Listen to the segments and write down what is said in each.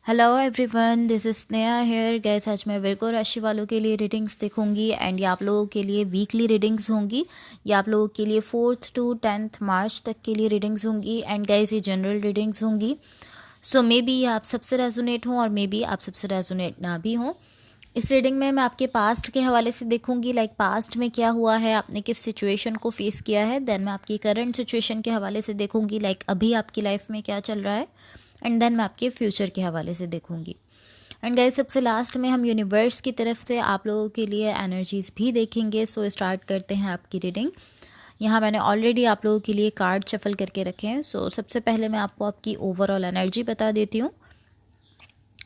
Hello everyone, this is Sneha here. Guys आज मैं Virgo राशि वालों के लिए रीडिंग्स देखूंगी एंड ये आप लोगों के लिए वीकली रीडिंग्स होंगी। ये आप लोगों के लिए 4th to 10th मार्च तक के लिए रीडिंग्स होंगी एंड गैस ये जनरल रीडिंग्स होंगी। सो मे बी आप सबसे रेजोनेट हों और मे बी आप सबसे रेजोनेट ना भी हों। इस रीडिंग में मैं आपके पास्ट के हवाले से देखूंगी, लाइक पास्ट में क्या हुआ है, आपने किस सिचुएशन को फेस किया है। देन मैं आपकी करंट सिचुएशन के हवाले से देखूंगी, लाइक अभी आपकी लाइफ में क्या चल रहा है। एंड देन मैं आपके फ्यूचर के हवाले से देखूंगी। एंड गाइस सबसे लास्ट में हम यूनिवर्स की तरफ से आप लोगों के लिए एनर्जीज भी देखेंगे। सो स्टार्ट करते हैं आपकी रीडिंग। यहाँ मैंने ऑलरेडी आप लोगों के लिए कार्ड शफल करके रखे हैं। सो सबसे पहले मैं आपको आपकी ओवरऑल एनर्जी बता देती हूँ।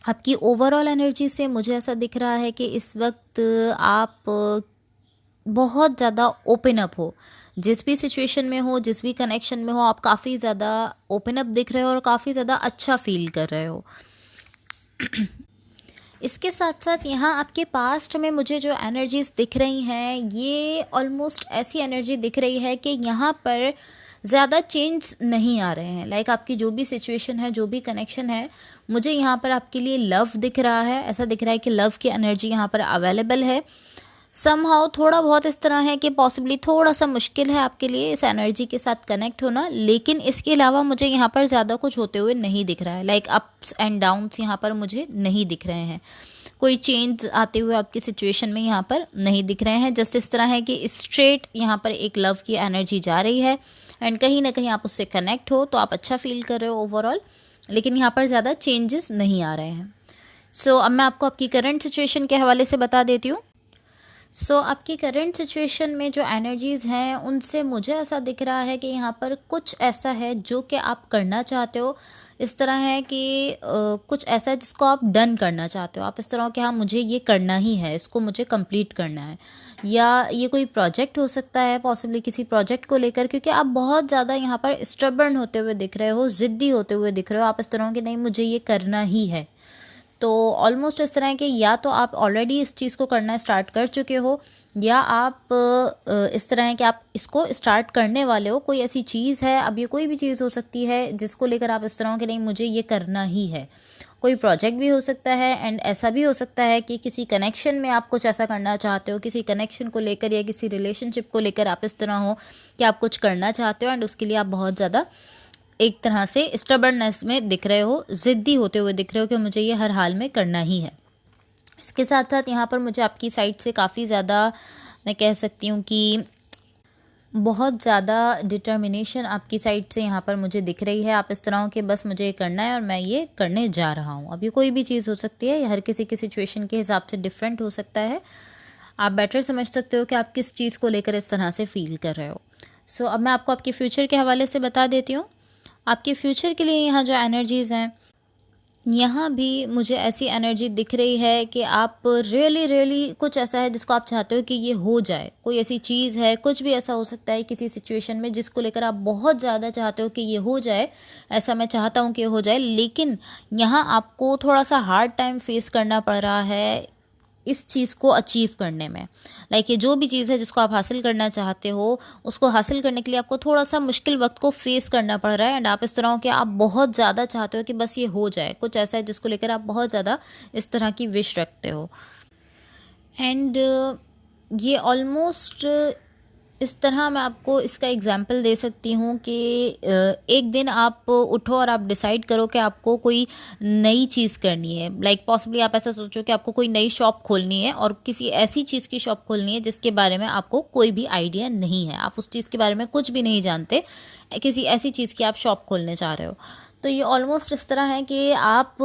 आपकी ओवरऑल एनर्जी से मुझे ऐसा दिख रहा है कि इस वक्त आप बहुत ज़्यादा ओपन अप हो, जिस भी सिचुएशन में हो, जिस भी कनेक्शन में हो, आप काफ़ी ज़्यादा ओपन अप दिख रहे हो और काफ़ी ज़्यादा अच्छा फील कर रहे हो। इसके साथ साथ यहाँ आपके पास्ट में मुझे जो एनर्जीज दिख रही हैं, ये ऑलमोस्ट ऐसी एनर्जी दिख रही है कि यहाँ पर ज़्यादा चेंज नहीं आ रहे हैं। लाइक आपकी जो भी सिचुएशन है, जो भी कनेक्शन है, मुझे यहाँ पर आपके लिए लव दिख रहा है। ऐसा दिख रहा है कि लव की एनर्जी यहाँ पर अवेलेबल है। समहाउ थोड़ा बहुत इस तरह है कि पॉसिबली थोड़ा सा मुश्किल है आपके लिए इस एनर्जी के साथ कनेक्ट होना, लेकिन इसके अलावा मुझे यहाँ पर ज़्यादा कुछ होते हुए नहीं दिख रहा है। लाइक अप्स एंड डाउन्स यहाँ पर मुझे नहीं दिख रहे हैं। कोई चेंज आते हुए आपकी सिचुएशन में यहाँ पर नहीं दिख रहे हैं। जस्ट इस तरह है कि स्ट्रेट यहाँ पर एक लव की एनर्जी जा रही है एंड कहीं ना कहीं आप उससे कनेक्ट हो तो आप अच्छा फील कर रहे हो ओवरऑल, लेकिन यहाँ पर ज़्यादा चेंजेस नहीं आ रहे हैं। सो अब मैं आपको आपकी करंट सिचुएशन के हवाले से बता देती हूँ। आपकी करंट सिचुएशन में जो एनर्जीज़ हैं, उनसे मुझे ऐसा दिख रहा है कि यहाँ पर कुछ ऐसा है जो कि आप करना चाहते हो। इस तरह है कि कुछ ऐसा है जिसको आप डन करना चाहते हो। आप इस तरह हो कि हाँ, मुझे ये करना ही है, इसको मुझे कंप्लीट करना है। या ये कोई प्रोजेक्ट हो सकता है, पॉसिबली किसी प्रोजेक्ट को लेकर, क्योंकि आप बहुत ज़्यादा यहाँ पर स्टबर्न होते हुए दिख रहे हो, ज़िद्दी होते हुए दिख रहे हो। आप इस तरह हो कि नहीं, मुझे ये करना ही है। तो ऑलमोस्ट इस तरह है कि या तो आप ऑलरेडी इस चीज़ को करना स्टार्ट कर चुके हो, या आप इस तरह है कि आप इसको स्टार्ट करने वाले हो। कोई ऐसी चीज़ है, अब ये कोई भी चीज़ हो सकती है जिसको लेकर आप इस तरह हो कि नहीं, मुझे ये करना ही है। कोई प्रोजेक्ट भी हो सकता है एंड ऐसा भी हो सकता है कि किसी कनेक्शन में आप कुछ ऐसा करना चाहते हो, किसी कनेक्शन को लेकर या किसी रिलेशनशिप को लेकर आप इस तरह हो कि आप कुछ करना चाहते हो एंड उसके लिए आप बहुत ज़्यादा एक तरह से स्टबर्ननेस में दिख रहे हो, ज़िद्दी होते हुए दिख रहे हो कि मुझे ये हर हाल में करना ही है। इसके साथ साथ यहाँ पर मुझे आपकी साइड से काफ़ी ज़्यादा, मैं कह सकती हूँ कि बहुत ज़्यादा डिटर्मिनेशन आपकी साइड से यहाँ पर मुझे दिख रही है। आप इस तरह हो कि बस मुझे ये करना है और मैं ये करने जा रहा हूँ। अब ये कोई भी चीज़ हो सकती है, हर किसी की सिचुएशन के हिसाब से डिफरेंट हो सकता है। आप बेटर समझ सकते हो कि आप किस चीज़ को लेकर इस तरह से फील कर रहे हो। अब मैं आपको आपके फ्यूचर के हवाले से बता देती हूँ। आपके फ्यूचर के लिए यहाँ जो एनर्जीज़ हैं, यहाँ भी मुझे ऐसी एनर्जी दिख रही है कि आप रियली कुछ ऐसा है जिसको आप चाहते हो कि ये हो जाए। कोई ऐसी चीज़ है, कुछ भी ऐसा हो सकता है किसी सिचुएशन में जिसको लेकर आप बहुत ज़्यादा चाहते हो कि ये हो जाए। ऐसा मैं चाहता हूँ कि ये हो जाए, लेकिन यहाँ आपको थोड़ा सा हार्ड टाइम फेस करना पड़ रहा है इस चीज़ को अचीव करने में। लाइक ये जो भी चीज़ है जिसको आप हासिल करना चाहते हो, उसको हासिल करने के लिए आपको थोड़ा सा मुश्किल वक्त को फेस करना पड़ रहा है एंड आप इस तरह हो कि आप बहुत ज़्यादा चाहते हो कि बस ये हो जाए। कुछ ऐसा है जिसको लेकर आप बहुत ज़्यादा इस तरह की विश रखते हो एंड ये ऑलमोस्ट इस तरह मैं आपको इसका एग्जाम्पल दे सकती हूँ कि एक दिन आप उठो और आप डिसाइड करो कि आपको कोई नई चीज़ करनी है। लाइक पॉसिबली आप ऐसा सोचो कि आपको कोई नई शॉप खोलनी है और किसी ऐसी चीज़ की शॉप खोलनी है जिसके बारे में आपको कोई भी आइडिया नहीं है, आप उस चीज़ के बारे में कुछ भी नहीं जानते, किसी ऐसी चीज़ की आप शॉप खोलने चाह रहे हो। तो ये ऑलमोस्ट इस तरह है कि आप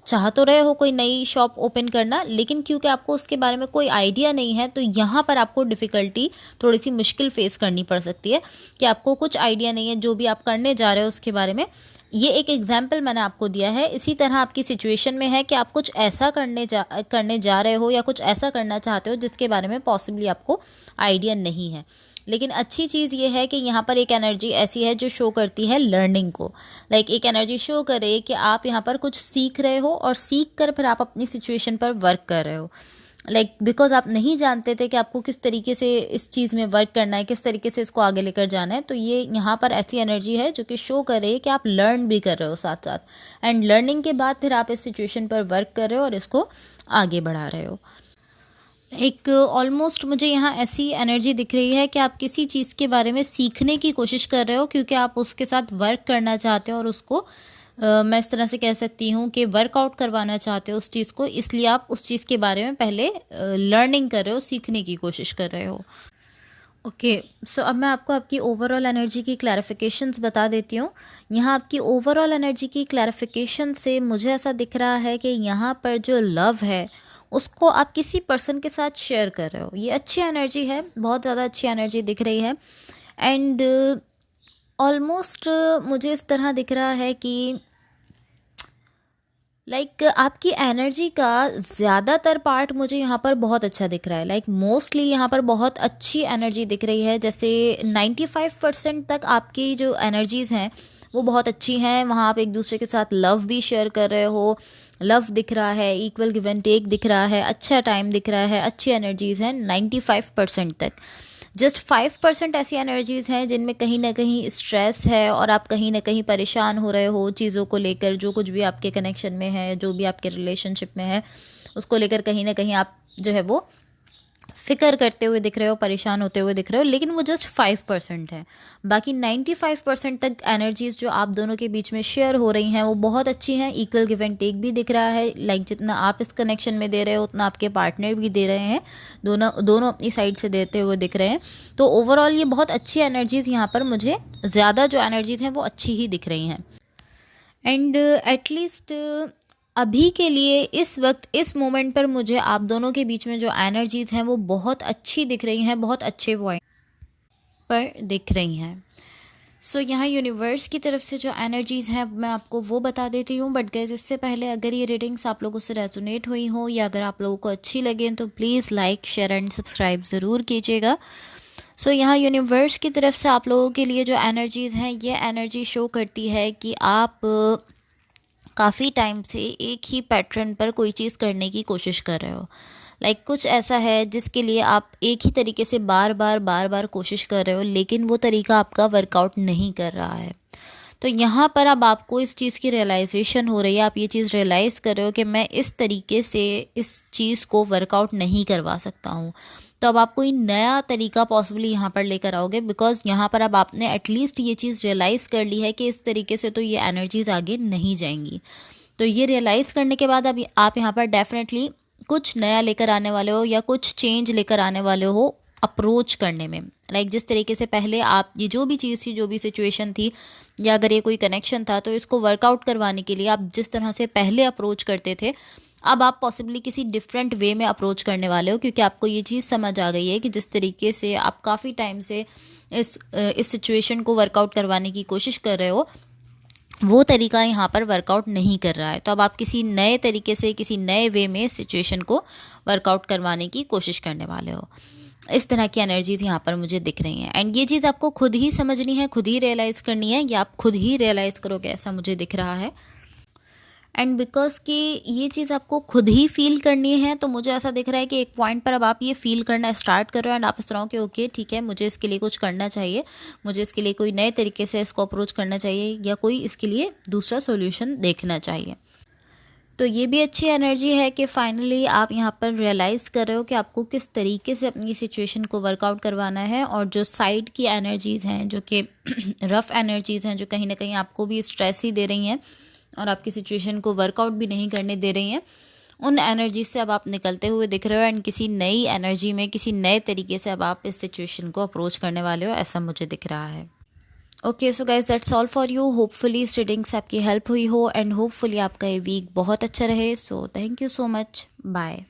चाह तो रहे हो कोई नई शॉप ओपन करना, लेकिन क्योंकि आपको उसके बारे में कोई आइडिया नहीं है, तो यहाँ पर आपको डिफ़िकल्टी, थोड़ी सी मुश्किल फेस करनी पड़ सकती है कि आपको कुछ आइडिया नहीं है जो भी आप करने जा रहे हो उसके बारे में। ये एक एग्जाम्पल मैंने आपको दिया है। इसी तरह आपकी सिचुएशन में है कि आप कुछ ऐसा करने जा रहे हो या कुछ ऐसा करना चाहते हो जिसके बारे में पॉसिबली आपको आइडिया नहीं है। लेकिन अच्छी चीज़ ये है कि यहाँ पर एक एनर्जी ऐसी है जो शो करती है लर्निंग को। लाइक एक एनर्जी शो करे कि आप यहाँ पर कुछ सीख रहे हो और सीख कर फिर आप अपनी सिचुएशन पर वर्क कर रहे हो। बिकॉज आप नहीं जानते थे कि आपको किस तरीके से इस चीज़ में वर्क करना है, किस तरीके से इसको आगे लेकर जाना है। तो ये यहाँ पर ऐसी एनर्जी है जो कि शो कर रही है कि आप लर्न भी कर रहे हो साथ साथ, एंड लर्निंग के बाद फिर आप इस सिचुएशन पर वर्क कर रहे हो और इसको आगे बढ़ा रहे हो। एक ऑलमोस्ट मुझे यहाँ ऐसी एनर्जी दिख रही है कि आप किसी चीज़ के बारे में सीखने की कोशिश कर रहे हो, क्योंकि आप उसके साथ वर्क करना चाहते हो और उसको मैं इस तरह से कह सकती हूँ कि वर्कआउट करवाना चाहते हो उस चीज़ को, इसलिए आप उस चीज़ के बारे में पहले लर्निंग कर रहे हो, सीखने की कोशिश कर रहे हो। ओके, सो अब मैं आपको आपकी ओवरऑल एनर्जी की क्लैरिफिकेशंस बता देती हूँ। यहाँ आपकी ओवरऑल एनर्जी की क्लैरिफिकेशन से मुझे ऐसा दिख रहा है कि यहाँ पर जो लव है उसको आप किसी पर्सन के साथ शेयर कर रहे हो। ये अच्छी एनर्जी है, बहुत ज़्यादा अच्छी एनर्जी दिख रही है। एंड ऑलमोस्ट मुझे इस तरह दिख रहा है कि आपकी एनर्जी का ज़्यादातर पार्ट मुझे यहाँ पर बहुत अच्छा दिख रहा है। मोस्टली यहाँ पर बहुत अच्छी एनर्जी दिख रही है। जैसे 95% तक आपकी जो एनर्जीज़ हैं वो बहुत अच्छी हैं। वहाँ आप एक दूसरे के साथ लव भी शेयर कर रहे हो, लव दिख रहा है, इक्वल गिव एंड टेक दिख रहा है, अच्छा टाइम दिख रहा है, अच्छी एनर्जीज़ हैं 95% तक। जस्ट 5% ऐसी एनर्जीज़ हैं जिनमें कहीं ना कहीं स्ट्रेस है और आप कहीं ना कहीं परेशान हो रहे हो चीज़ों को लेकर, जो कुछ भी आपके कनेक्शन में है, जो भी आपके रिलेशनशिप में है, उसको लेकर कहीं ना कहीं आप जो है वो फिक्र करते हुए दिख रहे हो, परेशान होते हुए दिख रहे हो। लेकिन वो जस्ट 5% है। बाकी 95% तक एनर्जीज़ जो आप दोनों के बीच में शेयर हो रही हैं वो बहुत अच्छी हैं। इक्वल गिव एंड टेक भी दिख रहा है। जितना आप इस कनेक्शन में दे रहे हो उतना आपके पार्टनर भी दे रहे हैं, दोनों अपनी साइड से देते हुए दिख रहे हैं। तो ओवरऑल ये बहुत अच्छी एनर्जीज़ यहाँ पर मुझे ज़्यादा जो एनर्जीज़ हैं वो अच्छी ही दिख रही हैं। एंड एटलीस्ट अभी के लिए इस वक्त इस मोमेंट पर मुझे आप दोनों के बीच में जो एनर्जीज़ हैं वो बहुत अच्छी दिख रही हैं, बहुत अच्छे पॉइंट पर दिख रही हैं। सो यहाँ यूनिवर्स की तरफ से जो एनर्जीज़ हैं मैं आपको वो बता देती हूँ। बट गाइस, इससे पहले अगर ये रीडिंग्स आप लोगों से रेजोनेट हुई हो या अगर आप लोगों को अच्छी लगे तो please like, share and subscribe ज़रूर कीजिएगा। सो यहाँ यूनिवर्स की तरफ से आप लोगों के लिए जो एनर्जीज़ हैं, ये एनर्जी शो करती है कि आप काफ़ी टाइम से एक ही पैटर्न पर कोई चीज़ करने की कोशिश कर रहे हो। कुछ ऐसा है जिसके लिए आप एक ही तरीके से बार बार कोशिश कर रहे हो, लेकिन वो तरीका आपका वर्कआउट नहीं कर रहा है। तो यहाँ पर अब आपको इस चीज़ की रियलाइजेशन हो रही है, आप ये चीज़ रियलाइज़ कर रहे हो कि मैं इस तरीके से इस चीज़ को वर्कआउट नहीं करवा सकता हूँ। तो अब आप कोई नया तरीका पॉसिबली यहाँ पर लेकर आओगे, बिकॉज यहाँ पर अब आपने एटलीस्ट ये चीज़ रियलाइज़ कर ली है कि इस तरीके से तो ये एनर्जीज़ आगे नहीं जाएंगी। तो ये रियलाइज़ करने के बाद अब आप यहाँ पर डेफिनेटली कुछ नया लेकर आने वाले हो या कुछ चेंज लेकर आने वाले हो अप्रोच करने में। जिस तरीके से पहले आप ये जो भी चीज़ थी, जो भी सिचुएशन थी, या अगर ये कोई कनेक्शन था, तो इसको वर्कआउट करवाने के लिए आप जिस तरह से पहले अप्रोच करते थे, अब आप पॉसिबली किसी डिफरेंट वे में अप्रोच करने वाले हो, क्योंकि आपको ये चीज़ समझ आ गई है कि जिस तरीके से आप काफ़ी टाइम से इस सिचुएशन को वर्कआउट करवाने की कोशिश कर रहे हो, वो तरीका यहाँ पर वर्कआउट नहीं कर रहा है। तो अब आप किसी नए तरीके से, किसी नए वे में सिचुएशन को वर्कआउट करवाने की कोशिश करने वाले हो। इस तरह की एनर्जीज़ यहाँ पर मुझे दिख रही हैं। एंड ये चीज़ आपको खुद ही समझनी है, खुद ही रियलाइज़ करनी है, या आप खुद ही रियलाइज़ करोगे, ऐसा मुझे दिख रहा है। एंड बिकॉज कि ये चीज़ आपको खुद ही फील करनी है, तो मुझे ऐसा दिख रहा है कि एक पॉइंट पर अब आप ये फील करना स्टार्ट कर रहे हो एंड आप इस तरह के ओके ठीक है, मुझे इसके लिए कुछ करना चाहिए, मुझे इसके लिए कोई नए तरीके से इसको अप्रोच करना चाहिए, या कोई इसके लिए दूसरा सोल्यूशन देखना चाहिए। तो ये भी अच्छी एनर्जी है कि फाइनली आप यहाँ पर रियलाइज़ कर रहे हो कि आपको किस तरीके से अपनी सिचुएशन को वर्कआउट करवाना है। और जो साइड की एनर्जीज़ हैं, जो कि रफ़ एनर्जीज़ हैं, जो कहीं ना कहीं आपको भी स्ट्रेस ही दे रही हैं और आपकी सिचुएशन को वर्कआउट भी नहीं करने दे रही हैं, उन एनर्जी से अब आप निकलते हुए दिख रहे हो एंड किसी नई एनर्जी में, किसी नए तरीके से अब आप इस सिचुएशन को अप्रोच करने वाले हो, ऐसा मुझे दिख रहा है। Okay, so guys that's all for you. Hopefully इस रीडिंग से आपकी हेल्प हुई हो एंड होपफुली आपका ये वीक बहुत अच्छा रहे। So thank you so much, bye.